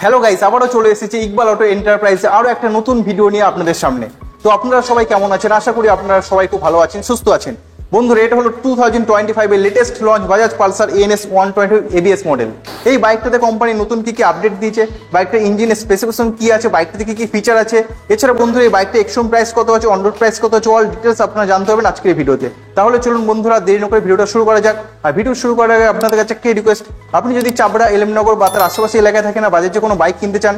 Hello guys, আবারও চলে এসেছি ইকবাল অটো এন্টারপ্রাইজে আরো একটা নতুন ভিডিও নিয়ে আপনাদের সামনে। তো আপনারা সবাই কেমন আছেন? আশা করি আপনারা সবাই খুব ভালো আছেন, সুস্থ আছেন। বন্ধুরা, এটা হলো 2025 এর latest launch Bajaj Pulsar NS 120 ABS model. এই বাইকটাতে কোম্পানি নতুন কি কি আপডেট দিয়েছে, বাইকটার ইঞ্জিনের স্পেসিফিকেশন কি আছে, বাইকটাতে কি কি ফিচার আছে, এছাড়া বন্ধুরা এই বাইকটা এক্সশোরুম প্রাইস কত আছে, অন রোড প্রাইস কত আছে, অল ডিটেলস আপনারা জানতে পারবেন আজকের ভিডিওতে। তাহলে চলুন বন্ধুরা, দেরি না করে ভিডিওটা শুরু করা যাক। আর ভিডিও শুরু করার আগে আপনাদের কাছে একটা রিকোয়েস্ট, আপনি যদি চাবড়া, এলএমনগর বা তার আশেপাশে এলাকায় থাকেন আর বাজাজে কোনো বাইক কিনতে চান,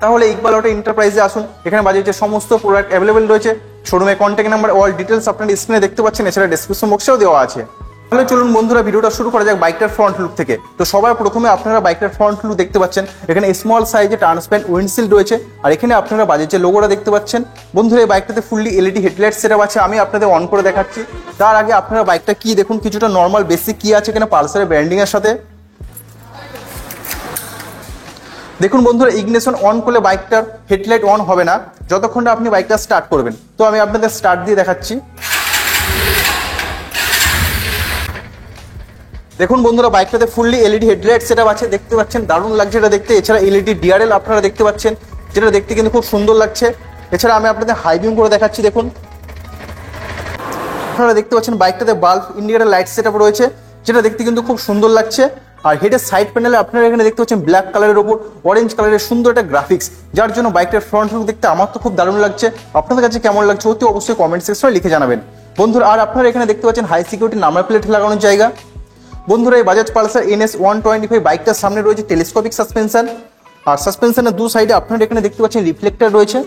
তাহলে ইকবাল অটো এন্টারপ্রাইজে আসুন। এখানে বাজাজের সমস্ত প্রোডাক্ট অ্যাভেলেবেল রয়েছে। শোরুমে কন্ট্যাক্ট নাম্বার, অল ডিটেলস আপনারা স্ক্রিনে দেখতে পাচ্ছেন, এছাড়া ডেসক্রিপশন বক্সেও দেওয়া আছে। তাহলে চলুন বন্ধুরা, ভিডিওটা শুরু করা যাক বাইকটার ফ্রন্ট লুক থেকে। তো সবার প্রথমে আপনারা বাইকটার ফ্রন্ট লুক দেখতে পাচ্ছেন। এখানে স্মল সাইজে ট্রান্সপারেন্ট উইন্ডশিল্ড রয়েছে, আর এখানে আপনারা বাজাজের লোগোটা দেখতে পাচ্ছেন। বন্ধুরা, এই বাইকটাতে ফুললি এলইডি হেডলাইট সেটআপ আছে, আমি আপনাদের অন করে দেখাচ্ছি। তার আগে আপনারা বাইকটা কি দেখুন, কিছুটা নর্মাল বেসিক কি আছে এখানে পালসারের ব্র্যান্ডিং এর সাথে। দেখুন বন্ধুরা, ইগনিশন অন করলে বাইকটার হেডলাইট অন হবে না যতক্ষণ না আপনি বাইকটা স্টার্ট করবেন। তো আমি আপনাদের স্টার্ট দিয়ে দেখাচ্ছি। দেখুন বন্ধুরা, বাইকটাতে ফুললি এলইডি হেডলাইট সেটআপ আছে, দেখতে পাচ্ছেন, দারুণ লাগছে এটা দেখতে। এছাড়া এলইডি ডিআরএল আপনারা দেখতে পাচ্ছেন, যেটা দেখতে কিন্তু খুব সুন্দর লাগছে। এছাড়া আমি আপনাদের হাই বিম করে দেখাচ্ছি। দেখুন আপনারা দেখতে পাচ্ছেন বাইকটাতে বাল্ব ইন্ডিকেটর লাইট সেটআপ রয়েছে, যেটা দেখতে কিন্তু খুব সুন্দর লাগছে। আর হেডের সাইড প্যানেলে আপনারা এখানে দেখতে পাচ্ছেন ব্ল্যাক কালারের ওপর অরেঞ্জ কালারের সুন্দর একটা গ্রাফিক্স, যার জন্য বাইকটার ফ্রন্ট লুক দেখতে আমার তো খুব দারুণ লাগছে। আপনাদের কাছে কেমন লাগছে অতি অবশ্যই কমেন্ট সেকশনে লিখে জানাবেন বন্ধুরা। আর আপনারা এখানে দেখতে পাচ্ছেন হাই সিকিউরিটি নাম্বার প্লেট লাগানোর জায়গা। বন্ধুরা, এই বাজাজ পালসার এনএস 125 বাইকটার সামনে রয়েছে টেলিস্কোপিক সাসপেনশন, আর সাসপেনশনের দু সাইডে আপনারা এখানে দেখতে পাচ্ছেন রিফ্লেক্টর রয়েছে।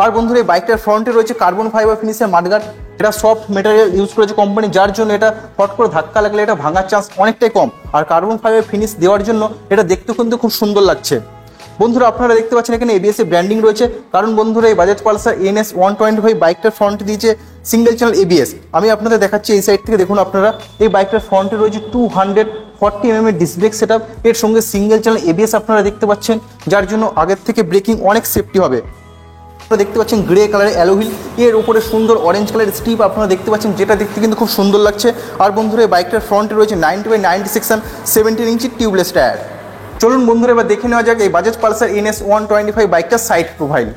আর বন্ধুরা, এই বাইকটার ফ্রন্টে রয়েছে কার্বন ফাইবার ফিনিশের মাডগার্ড। এটা সফট মেটেরিয়াল ইউজ করেছে কোম্পানি, যার জন্য এটা ফট করে ধাক্কা লাগলে এটা ভাঙার চান্স অনেকটাই কম। আর কার্বন ফাইবার ফিনিশ দেওয়ার জন্য এটা দেখতে কিন্তু খুব সুন্দর লাগছে। বন্ধুরা, আপনারা দেখতে পাচ্ছেন এখানে এবিএস এর ব্র্যান্ডিং রয়েছে, কারণ বন্ধুরা এই বাজাজ পালসার এনএস 125 বাইকটার ফ্রন্টে দিয়েছে সিঙ্গেল চ্যানেল এবিএস। আমি আপনাদের দেখাচ্ছি এই সাইড থেকে। দেখুন আপনারা, এই বাইকটার ফ্রন্টে রয়েছে 240 mm এর ডিস্ক ব্রেক সেটআপ, এর সঙ্গে সিঙ্গেল চ্যানেল এবিএস আপনারা দেখতে পাচ্ছেন, যার জন্য আগের থেকে ব্রেকিং অনেক সেফটি হবে। আপনারা দেখতে পাচ্ছেন গ্রে কালারের অ্যালোহুইল, এর উপরে সুন্দর অরেঞ্জ কালারের স্ট্রিপ আপনারা দেখতে পাচ্ছেন, যেটা দেখতে কিন্তু খুব সুন্দর লাগছে। আর বন্ধুরা, এই বাইকটার ফ্রন্টে রয়েছে 90/90 সেকশন 17 ইঞ্চি টিউবলেস টায়ার। চলুন বন্ধুরা, এবার দেখে নেওয়া যাক এই বাজাজ পালসার এনএস 125 বাইকটার সাইড প্রোফাইল।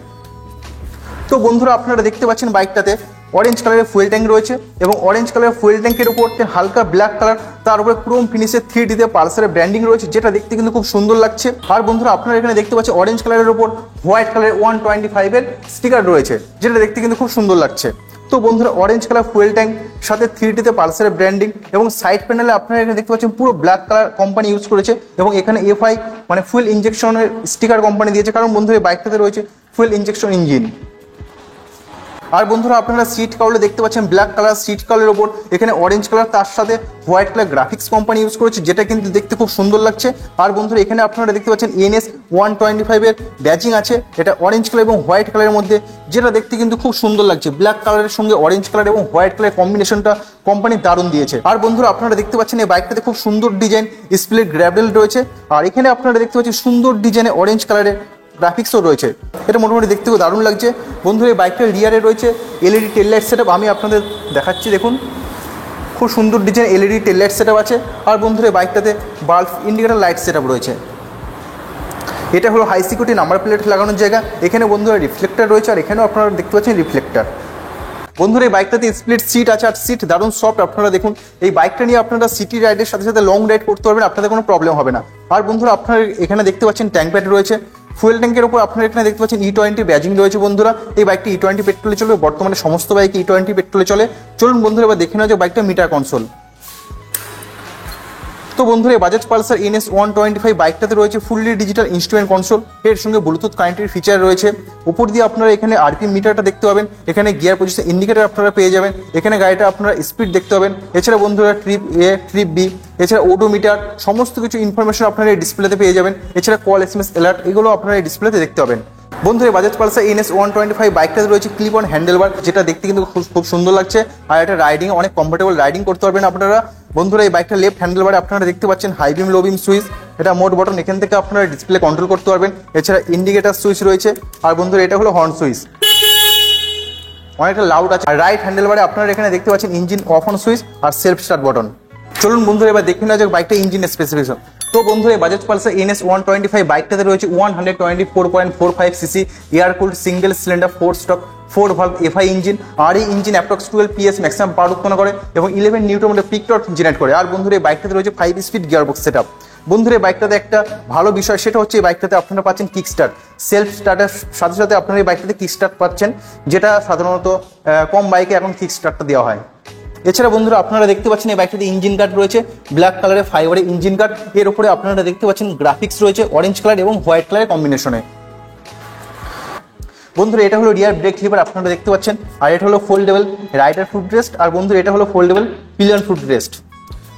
তো বন্ধুরা, আপনারা দেখতে পাচ্ছেন বাইকটাতে অরেঞ্জ কালারের ফুয়েল ট্যাঙ্ক রয়েছে, এবং অরেঞ্জ কালারের ফুয়েল ট্যাঙ্কের উপর হালকা ব্ল্যাক কালার, তার উপরে ক্রোম ফিনিশের 3D তে পালসারের ব্র্যান্ডিং রয়েছে, যেটা দেখতে কিন্তু খুব সুন্দর লাগছে। আর বন্ধুরা, আপনারা এখানে দেখতে পাচ্ছেন অরেঞ্জ কালারের উপর হোয়াইট কালারের 125 এর স্টিকার রয়েছে, যেটা দেখতে কিন্তু খুব সুন্দর লাগছে। তো বন্ধুরা, অরেঞ্জ কালার ফুয়েল ট্যাঙ্ক সাথে 3D তে পালসারের ব্র্যান্ডিং, এবং সাইড প্যানেলে আপনারা এখানে দেখতে পাচ্ছেন পুরো ব্ল্যাক কালার কোম্পানি ইউজ করেছে, এবং এখানে এফআই মানে ফুয়েল ইঞ্জেকশনের স্টিকার কোম্পানি দিয়েছে, কারণ বন্ধুরা এই বাইকটাতে রয়েছে ফুয়েল ইঞ্জেকশন ইঞ্জিন। আর বন্ধুরা, আপনারা সিট কাউলে দেখতে পাচ্ছেন ব্ল্যাক কালার সিট কাউলের ওপর এখানে অরেঞ্জ কালার, তার সাথে white colour graphics company use করেছে, যেটা কিন্তু দেখতে খুব সুন্দর লাগছে। আর বন্ধুরা, এখানে আপনারা দেখতে পাচ্ছেন এনএস 125 এর ব্যাজিং আছে, এটা অরেঞ্জ কালার এবং হোয়াইট কালারের মধ্যে, যেটা দেখতে কিন্তু খুব সুন্দর লাগছে। ব্ল্যাক কালারের সঙ্গে অরেঞ্জ কালার এবং হোয়াইট কালার কম্বিনেশনটা কোম্পানি দারুণ দিয়েছে। আর বন্ধুরা, আপনারা দেখতে পাচ্ছেন এই বাইকটাতে খুব সুন্দর ডিজাইন স্প্লিট গ্র্যাভেল রয়েছে, আর এখানে আপনারা দেখতে পাচ্ছেন সুন্দর ডিজাইনে অরেঞ্জ কালারের গ্রাফিক্সও রয়েছে, এটা মোটামুটি দেখতে খুব দারুণ লাগছে। বন্ধুরা, এই বাইকটার রিয়ারে রয়েছে এলইডি টেল লাইট সেটআপ, আমি আপনাদের দেখাচ্ছি। দেখুন খুব সুন্দর ডিজাইন এলইডি টেল লাইট সেটআপ আছে। আর বন্ধুরা, এই বাইকটাতে বাল্ব ইন্ডিকেটর লাইট সেটআপ রয়েছে। এটা হলো হাই সিকিউরিটি নাম্বার প্লেট লাগানোর জায়গা। এখানে বন্ধুরা রিফ্লেক্টর রয়েছে, আর এখানেও আপনারা দেখতে পাচ্ছেন রিফ্লেক্টর। বন্ধুরা, এই বাইকটাতে স্প্লিট সিট আছে, আর সিট দারুণ সফট। আপনারা দেখুন এই বাইকটা নিয়ে আপনারা সিটি রাইডের সাথে সাথে লং রাইড করতে পারবেন, আপনাদের কোনো প্রবলেম হবে না। আর বন্ধুরা, আপনারা এখানে দেখতে পাচ্ছেন ট্যাঙ্ক প্যাড রয়েছে, ফুয়েল ট্যাঙ্কের উপর আপনারা এখানে দেখতে পাচ্ছেন E20 ব্যাজিং রয়েছে। বন্ধুরা, এই বাইকটি E20 পেট্রোলে চলবে, বর্তমানে সমস্ত বাইক E20 পেট্রোলে চলে। চলুন বন্ধুরা, এবার দেখে নেওয়া যাক বাইকটা মিটার কনসোল। তো বন্ধুরা, এই বাজাজ পালসার এনএস 125 বাইকটাতে রয়েছে ফুললি ডিজিটাল ইনস্ট্রুমেন্ট কনসোল, এর সঙ্গে ব্লুটুথ কানেক্টেড ফিচার রয়েছে। উপর দিয়ে আপনারা এখানে আরপিএম মিটারটা দেখতে পাবেন, এখানে গিয়ার পজিশন ইন্ডিকেটর আপনারা পেয়ে যাবেন, এখানে গাড়িটা আপনারা স্পিড দেখতে পাবেন। এছাড়া বন্ধুরা ট্রিপ এ, ট্রিপ বি, এছাড়া ওডোমিটার, সমস্ত কিছু ইনফরমেশন আপনারা এই ডিসপ্লেতে পেয়ে যাবেন। এছাড়া কল এসএমএস অ্যালার্ট, এগুলো আপনারা এই ডিসপ্লেতে দেখতে পাবেন। বন্ধুরা, বাজাজ পালসার এনএস 125 বাইকটাতে রয়েছে ক্লিপ অন হ্যান্ডেলবার, যেটা দেখতে কিন্তু খুব সুন্দর লাগছে। আর এটা রাইডিং অনেক কমফোর্টেবল রাইডিং করতে পারবেন আপনারা। বন্ধুরা, এই বাইকটা লেফট হ্যান্ডেলবারে আপনারা দেখতে পাচ্ছেন হাই বিম লো বিম সুইচ, এটা মোড বটন, এখান থেকে আপনারা ডিসপ্লে কন্ট্রোল করতে পারবেন। এছাড়া ইন্ডিকেটার সুইচ রয়েছে। আর বন্ধুরা, এটা হলো হর্ন সুইচ, অনেকটা লাউড আছে। আর রাইট হ্যান্ডেলবারে আপনারা এখানে দেখতে পাচ্ছেন ইঞ্জিন অফ অন সুইচ আর সেলফ স্টার্ট বটন। চলুন বন্ধুরা, এবার দেখে নেওয়া যাক বাইকটা ইঞ্জিনের স্পেসিফিকেশন। তো তো বন্ধুরা এই বাজাজ পালসার NS 125 বাইকটাতে রয়েছে 124.45 CC air cooled single cylinder 4 stroke 4 valve FI engine. আর এই engine approx 12 PS maximum power উৎপন্ন করে এবং 11 newton metre peak torque generate করে। আর বন্ধুরা এই বাইকটাতে রয়েছে 5 স্পিড গিয়ারবক্স সেটআপ। বন্ধুরা এই বাইকটাতে একটা ভালো বিষয় সেটা হচ্ছে এই বাইকটাতে আপনারা পাচ্ছেন কিক স্টার্ট, সেলফ স্টার্টের সাথে সাথে আপনারা এই বাইকটাতে কিক স্টার্ট পাচ্ছেন, যেটা সাধারণত কম বাইকে এখন কিক স্টার্টটা দেওয়া হয়। এছাড়া বন্ধুরা আপনারা দেখতে পাচ্ছেন এই বাইকটাতে ইঞ্জিন গার্ড রয়েছে ব্ল্যাক কালারের ফাইবারের ইঞ্জিন গার্ড, এর উপরে আপনারা দেখতে পাচ্ছেন গ্রাফিক্স রয়েছে অরেঞ্জ কালার এবং হোয়াইট কালারের কম্বিনেশনে। বন্ধুরা এটা হলো রিয়ার ব্রেক লিভার আপনারা দেখতে পাচ্ছেন, আর এটা হলো ফোল্ডেবল রাইডার ফুট রেস্ট, আর বন্ধুরা এটা হলো ফোল্ডেবল পিলিয়ন ফুট রেস্ট।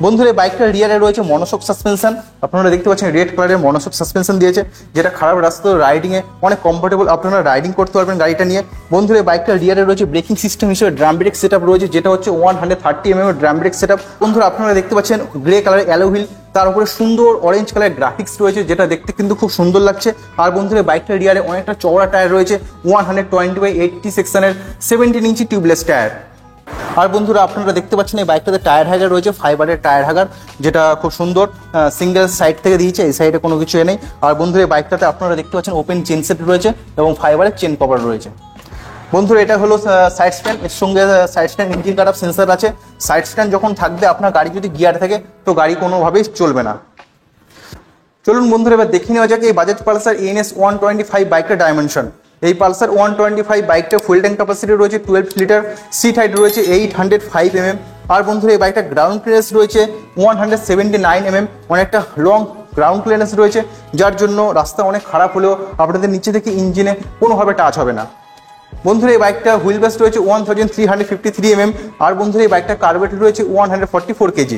বন্ধুরা এই বাইকটার রিয়ারে রয়েছে মনোশক সাসপেনশন, আপনারা দেখতে পাচ্ছেন রেড কালারের মনোশক সাসপেনশন দিয়েছে, যেটা খারাপ রাস্তা রাইডিংয়ে অনেক কমফোর্টেবল আপনারা রাইডিং করতে পারবেন গাড়িটা নিয়ে। বন্ধুরা এই বাইকটার রিয়ারে রয়েছে ব্রেকিং সিস্টেম হিসেবে ড্রাম ব্রেক সেটআপ রয়েছে, যেটা হচ্ছে 130 mm ড্রাম ব্রেক সেটআপ। বন্ধুরা আপনারা দেখতে পাচ্ছেন গ্রে কালারের অ্যালো হুইল, তার উপরে সুন্দর অরেঞ্জ কালার গ্রাফিক্স রয়েছে, যেটা দেখতে কিন্তু খুব সুন্দর লাগছে। আর বন্ধুরা বাইকটার রিয়ারে অনেকটা চওড়া টায়ার রয়েছে 120/80 সেকশনের 17 ইঞ্চি টিউবলেস টায়ার। আর বন্ধুরা আপনারা দেখতে পাচ্ছেন এই বাইকটাতে টায়ার হ্যাগার রয়েছে ফাইবারের টায়ার হ্যাগার, যেটা খুব সুন্দর সিঙ্গেল সাইড থেকে দিয়েছে, এই সাইডে কোনো কিছু নেই। আর বন্ধুরা এই বাইকটাতে আপনারা দেখতে পাচ্ছেন ওপেন চেন সেট রয়েছে এবং ফাইবারের চেন কভার রয়েছে। বন্ধুরা এটা হলো সাইড স্ট্যান্ড, এর সঙ্গে side stand engine cut off sensor আছে। সাইড স্ট্যান্ড যখন থাকবে আপনার গাড়ি যদি গিয়ার থাকে তো গাড়ি কোনোভাবেই চলবে না। চলুন বন্ধুরা এবার দেখে নেওয়া যাক এই বাজাজ পালসার NS 125 বাইকটার ডাইমেনশন। এই পালসার 125 বাইকটা ফুয়েল ট্যাঙ্ক ক্যাপাসিটি রয়েছে 12 লিটার, সিট হাইট রয়েছে 805 mm। আর বন্ধুরা এই বাইকটা গ্রাউন্ড ক্লিয়ারেন্স রয়েছে 179 mm, অনেকটা লং গ্রাউন্ড ক্লিয়ারেন্স রয়েছে, যার জন্য রাস্তা অনেক খারাপ হলেও আপনাদের নিচে থেকে ইঞ্জিনে কোনোভাবে টাচ হবে না। বন্ধুরা এই বাইকটা হুইল বেস রয়েছে 1353 mm। আর বন্ধুরা এই বাইকটা কার্বেট রয়েছে 144 kg।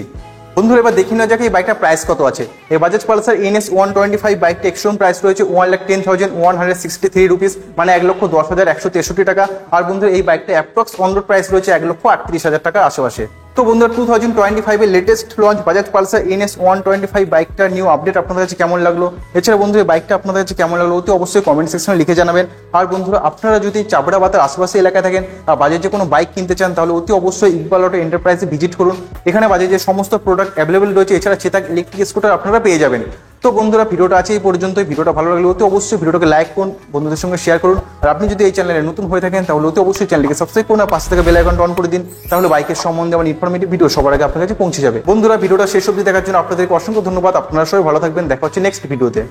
বন্ধুরা এবার দেখে নেওয়া যাক এই বাইকটার প্রাইস কত আছে। এই বাজাজ পালসার NS 125 বাইকটা এক্সশোরুম প্রাইস রয়েছে 1,10,163 রুপিস, মানে 1,10,163 টাকা। আর বন্ধুরা এই বাইকটা অ্যাপ্রক্স অন রোড প্রাইস রয়েছে 1,38,000 টাকার আশেপাশে। তো বন্ধুরা 2025 এর latest launch Bajaj Pulsar NS 125 বাইকটার নিউ আপডেট আপনাদের কাছে কেমন লাগলো, এছাড়া বন্ধুরা এই বাইকটা আপনাদের কাছে কেমন লাগলো অতি অবশ্যই কমেন্ট সেকশনে লিখে জানাবেন। আর বন্ধুরা আপনারা যদি চাবড়া বাতার আশেপাশে এলাকায় থাকেন আর বাজাজে কোনো বাইক কিনতে চান তাহলে অতি অবশ্যই ইকবাল অটো এন্টারপ্রাইজে ভিজিট করুন, এখানে বাজাজের সমস্ত প্রোডাক্ট অ্যাভেলেবেল রয়েছে, এছাড়া চেতাক ইলেকট্রিক স্কুটার আপনারা পেয়ে যাবেন। তো বন্ধুরা ভিডিওটা আছে এই পর্যন্তই, ভিডিওটা ভালো লাগলে অতি অবশ্যই ভিডিওটাকে লাইক করুন, বন্ধুদের সঙ্গে শেয়ার করুন। আর আপনি যদি এই চ্যানেলে নতুন হয়ে থাকেন তাহলে অতি অবশ্যই চ্যানেলকে সাবস্ক্রাইব করুন আর পাশে থেকে বেল আইকনটা অন করে দিন, তাহলে বাইকের সম্বন্ধে আমার ইনফরমেটিভ ভিডিও সবার আগে আপনার কাছে পৌঁছে যাবে। বন্ধুরা ভিডিওটা শেষ অবধি দেখার জন্য আপনাদেরকে অসংখ্য ধন্যবাদ, আপনারা সবাই ভালো থাকবেন, দেখা হচ্ছে নেক্সট ভিডিওতে।